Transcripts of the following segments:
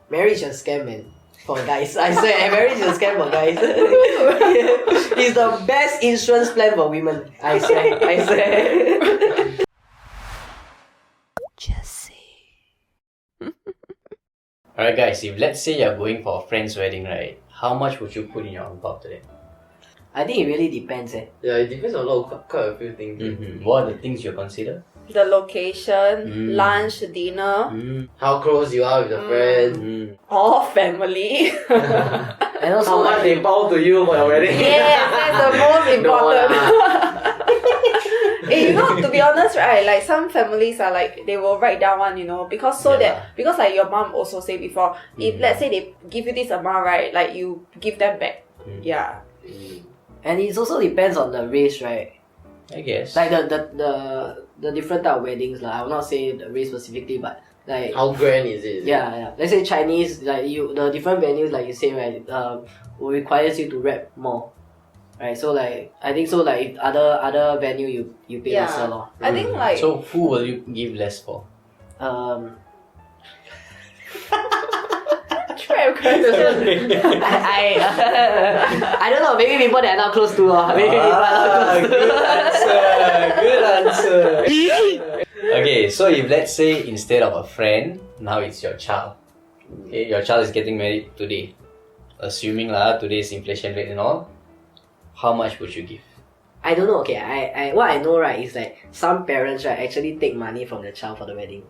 Marriage is a scam, man. For guys, I swear, marriage is a scam for guys. It's the best insurance plan for women. I swear. Just say. Alright guys, if let's say you're going for a friend's wedding, right? How much would you put in your angpao today? I think it really depends. Yeah, it depends on quite a few things. What are the things you consider? The location, lunch, dinner, How close you are with the friend. or family. And also, How much they bow to you for your wedding. Yes, that's the most important. You know, to be honest, right, like some families are like, they will write down one, because because like your mom also say before, if let's say they give you this amount, right, like you give them back. Yeah. and it also depends on the race, right? I guess. Like the different type of weddings, I will not say the race specifically, but like How grand is it? yeah. Let's say Chinese, like the different venues, like you say, right, will requires you to rap more, right? So like I think so, like if other venue you pay lesser, lor. I think like So who will you give less for? trap question. I don't know, maybe people that are not close to, maybe people are not close to. Good answer. Okay, so if let's say instead of a friend, now it's your child. Okay, your child is getting married today. Assuming today's inflation rate and all, how much would you give? I don't know. Okay, I what I know, right, is like some parents, right, actually take money from the child for the wedding.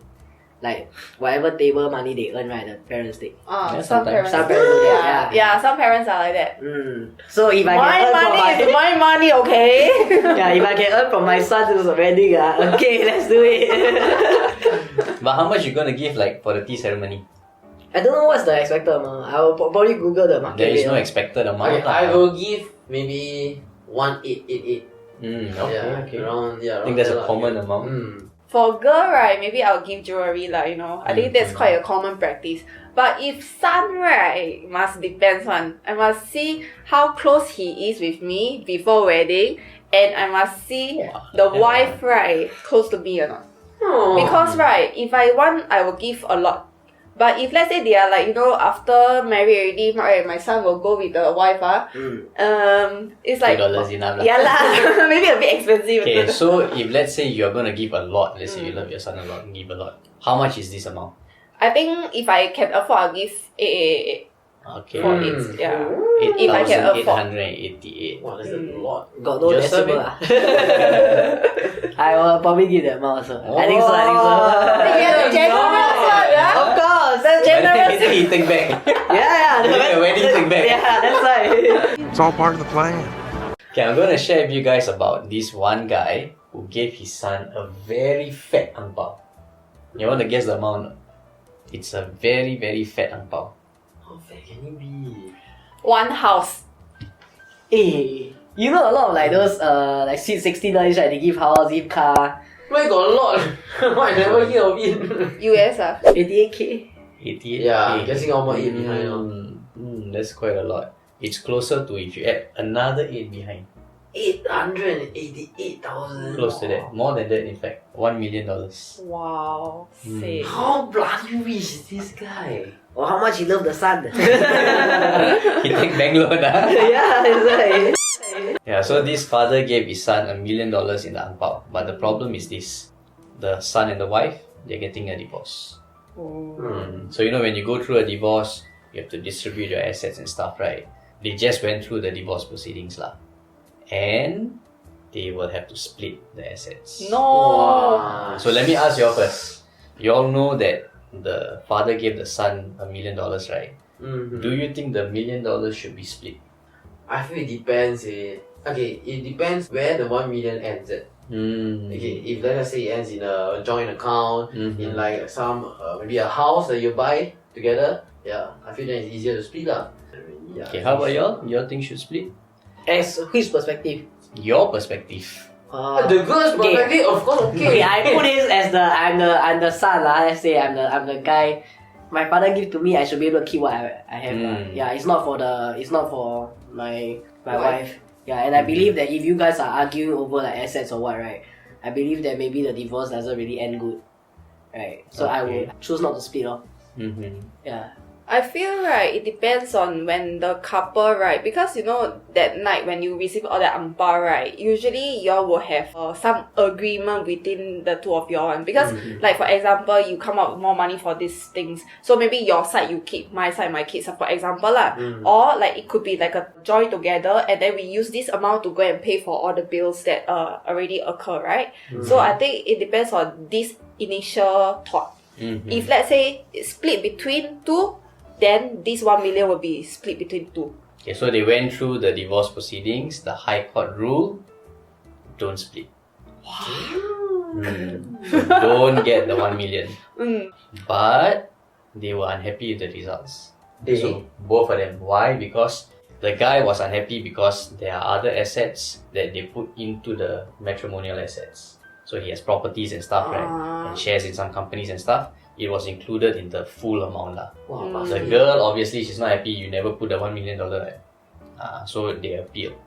Like whatever table money they earn, right, the parents take. Yeah, Some parents. Some parents do that, Yeah, some parents are like that. So if I My can earn money from is my money, okay? yeah, if I can earn from my son's wedding, okay, let's do it. But how much you gonna give like for the tea ceremony? I don't know what's the expected amount. I will probably Google the market There is rate, no expected amount. Okay, I will give maybe 1888. Okay. Around I think that's a common amount. For girl, right, maybe I'll give jewelry, I think that's quite a common practice. But if son, right, must depends one. I must see how close he is with me before wedding, and I must see the wife, right, close to me or not. Because, right, if I want, I will give a lot. But if let's say they are like, after married already, right, my son will go with the wife, it's like $2 enough. yeah lah, maybe a bit expensive. Okay, so if let's say you're gonna give a lot, let's say you love your son a lot and give a lot, how much is this amount? I think if I can afford, I'll give 888 Okay. for it. Yeah. If I can afford. 8,888. Wow, that's a lot. Got no Just decimal. I will probably give that amount also. I think so. Yeah, the generous one, yeah? Of course. The generous. Later he take back. Yeah. Yeah, when he take back. Yeah, that's right. It's all part of the plan. Okay, I'm gonna share with you guys about this one guy who gave his son a very fat angpao. You wanna guess the amount? It's a very, very fat angpao. How fat can it be? One house. Hey, you know a lot of like those like Sweet 16 right? They give house, give car. Why got a lot? Why I never hear of it? US 88k. 88. Yeah, I'm guessing how much 8 behind. That's quite a lot. It's closer to if you add another 8 behind. 888,000. Close to that. More than that, in fact. $1 million. Wow. Sick. How bloody rich is this guy? Or how much he love the son. He take bank loan, Yeah, that's right. Yeah, so this father gave his son $1 million in the angpao. But the problem is this. The son and the wife, they're getting a divorce. So when you go through a divorce, you have to distribute your assets and stuff, right? They just went through the divorce proceedings lah. And they will have to split the assets. No. Wow. So let me ask you all first. You all know that the father gave the son $1 million, right? Do you think the $1 million should be split? I feel it depends. Okay, it depends where the 1 million ends at. Okay, if let's say it ends in a joint account, in like some maybe a house that you buy together, yeah, I feel that it's easier to split lah. Yeah, Okay, how about y'all? Y'all think should split? As which perspective? Your perspective. The girl's perspective, of course, okay. Okay, I put this as I'm the son lah. Let's say I'm the guy. My father give to me, I should be able to keep what I have. Yeah, it's not for my wife. Yeah, and I believe that if you guys are arguing over like assets or what, right? I believe that maybe the divorce doesn't really end good, right? So I would choose not to split off. Yeah. I feel right, it depends on when the couple, right? Because you know, that night when you receive all that angpao, right? Usually y'all will have some agreement within the two of y'all. Because, like for example, you come up with more money for these things. So maybe your side you keep, my side my kids, for example lah. Or like it could be like a joint together, and then we use this amount to go and pay for all the bills that already occur, right? So I think it depends on this initial thought. If let's say it's split between two, then this 1 million will be split between two. Okay, so they went through the divorce proceedings. The High Court rule: don't split. So don't get the 1 million. But they were unhappy with the results. So both of them. Why? Because the guy was unhappy because there are other assets that they put into the matrimonial assets. So he has properties and stuff, right? And shares in some companies and stuff. It was included in the full amount lah. The girl, obviously, she's not happy. You never put the $1 million, right? So they appeal.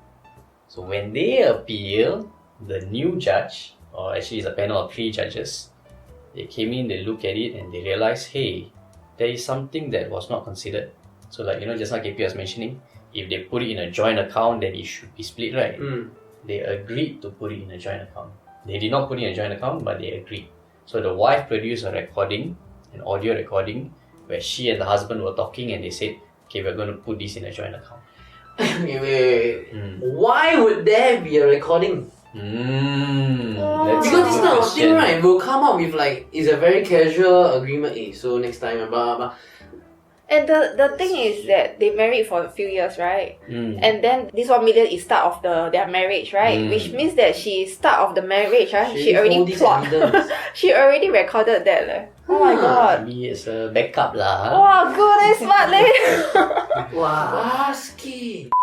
So when they appeal, the new judge, or actually it's a panel of 3 judges, they came in, they look at it, and they realize, hey, there is something that was not considered. So like, you know, just like KP was mentioning, if they put it in a joint account, then it should be split, right? They agreed to put it in a joint account. They did not put it in a joint account, but they agreed. So the wife produced a recording, an audio recording, where she and the husband were talking, and they said, okay, we're going to put this in a joint account. Wait. Why would there be a recording? Because Because this kind of thing, right, will come up with like, it's a very casual agreement. So next time, blah blah blah. And the thing is that they married for a few years, right? And then this 1 million is start of their marriage, right? Which means that she start of the marriage, she already plot. She already recorded that. Oh my god. Maybe it's a backup lah. Wow, good, that's smart leh. Wow. Basket.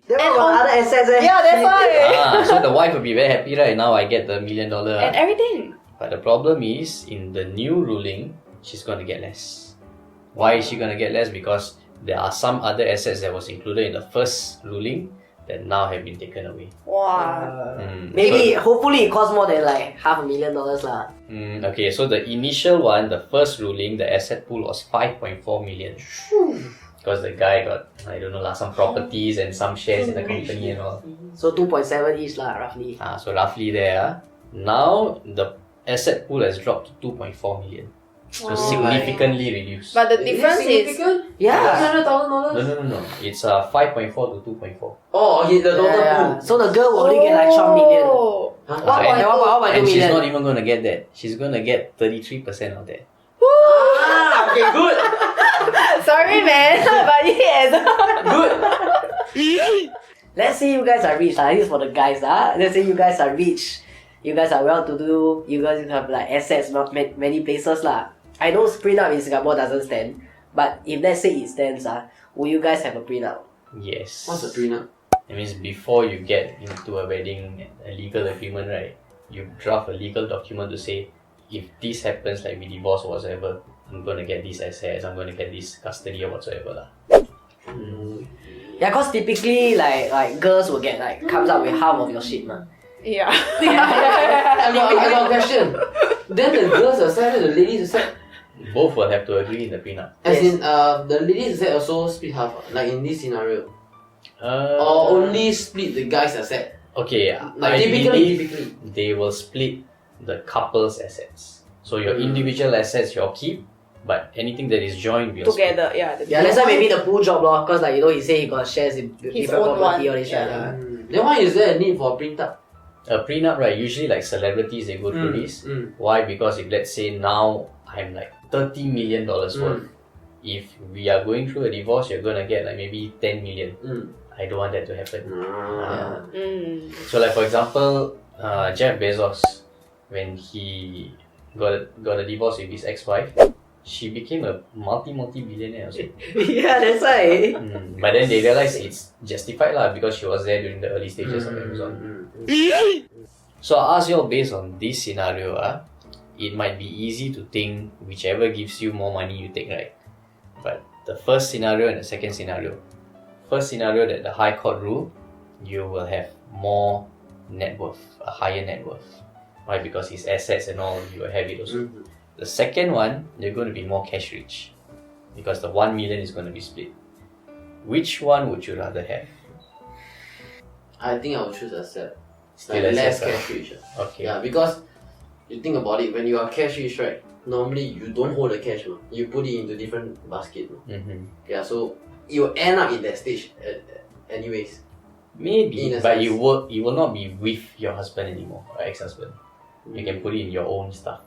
There were other assets Yeah, that's why. So the wife will be very happy, right? Now I get the $1 million. And everything. But the problem is, in the new ruling, she's going to get less. Why is she going to get less? Because there are some other assets that was included in the first ruling that now have been taken away. Wow. Maybe, hopefully it costs more than like $500,000 lah. Okay, so the initial one, the first ruling, the asset pool was 5.4 million. Because the guy got, I don't know lah, some properties and some shares in the company and all. So 2.7 each lah, roughly. So roughly there. Now the asset pool has dropped to 2.4 million. So significantly reduced. But the difference is... Yeah. $600,000? No. It's 5.4 to 2.4. Oh, okay, the total pool. So the girl will only get like 12 million. And she's not even going to get that. She's going to get 33% of that. Okay, good. Sorry man, but yes. Good. Let's say you guys are rich. This is for the guys. Let's say you guys are rich. You guys are well-to-do. You guys have like assets many places lah. I know prenup in Singapore doesn't stand. But if let's say it stands, will you guys have a prenup? Yes. What's a prenup? It means before you get into a wedding, a legal agreement, right? You draft a legal document to say, if this happens, like we divorce or whatsoever, I'm going to get these assets, I'm going to get this custody or whatsoever lah. Yeah, cause typically like girls will get like comes up with half of your shit ma. Yeah. I got a question. Then the girls accept it, the ladies accept. Both will have to agree in the prenup. As in, the ladies accept also split half, like in this scenario. Or only split the guys accept. Okay, Like I typically. believe they will split the couple's assets. So your individual assets you'll keep, but anything that is joined will Together, yeah. Yeah, that's why maybe the pool job lor. Cause like you know he say he got shares in different own property one. or this shit. Yeah. Then why is there a need for a prenup? A prenup, right? Usually like celebrities they go through this. Why? Because if let's say now I'm like $30 million worth. If we are going through a divorce, you're gonna get like maybe 10 million. I don't want that to happen. So like for example, Jeff Bezos, when he got a divorce with his ex-wife, she became a multi-billionaire also. Yeah, that's why. But then they realized it's justified lah because she was there during the early stages of Amazon. So I ask you all, based on this scenario, it might be easy to think whichever gives you more money you take, right? But the first scenario and the second scenario. First scenario that the High Court rule, you will have more net worth, a higher net worth. Why? Because his assets and all, you will have it also. The second one, you're going to be more cash rich. because the 1 million is going to be split. Which one would you rather have? I think I would choose asset. Still Like less asset, cash rich. Okay. Yeah, because you think about it, when you are cash rich, right? Normally you don't hold the cash, you put it into different basket. Mm-hmm. Yeah, so you will end up in that stage anyways. Maybe, In a but sense. you will not be with your husband anymore or ex-husband. You can put it in your own stuff.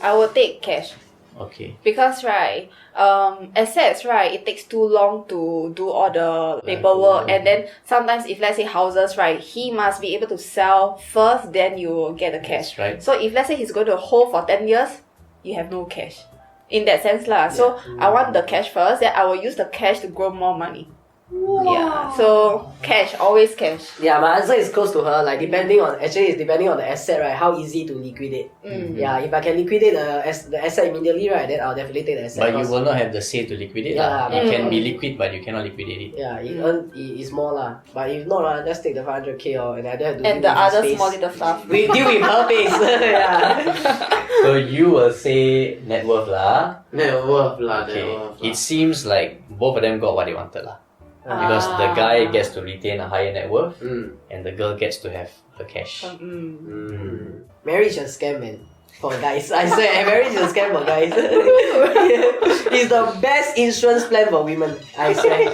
I will take cash. Okay. Because right, assets right, it takes too long to do all the paperwork, and then sometimes if let's say houses right, he must be able to sell first, then you will get the cash. That's right. So if let's say he's going to hold for 10 years, you have no cash. In that sense lah. So I want the cash first, then I will use the cash to grow more money. Yeah. So cash, always cash. Yeah, my answer is close to her. Like depending on it's depending on the asset, right? How easy to liquidate. Yeah, if I can liquidate the asset immediately, right, then I'll definitely take the asset. But you will not have the say to liquidate. Yeah, It can be liquid, but you cannot liquidate it. Yeah, it's more lah. But if not, just take the 500k and I don't have to And deal the with his other face. small little stuff. We deal with her face. Yeah. So you will say net worth lah. Net worth lah, net Okay. worth lah. It seems like both of them got what they wanted lah. Because the guy gets to retain a higher net worth and the girl gets to have her cash. Marriage is a scam, man. For guys, I swear, marriage is a scam for guys. It's the best insurance plan for women. I swear.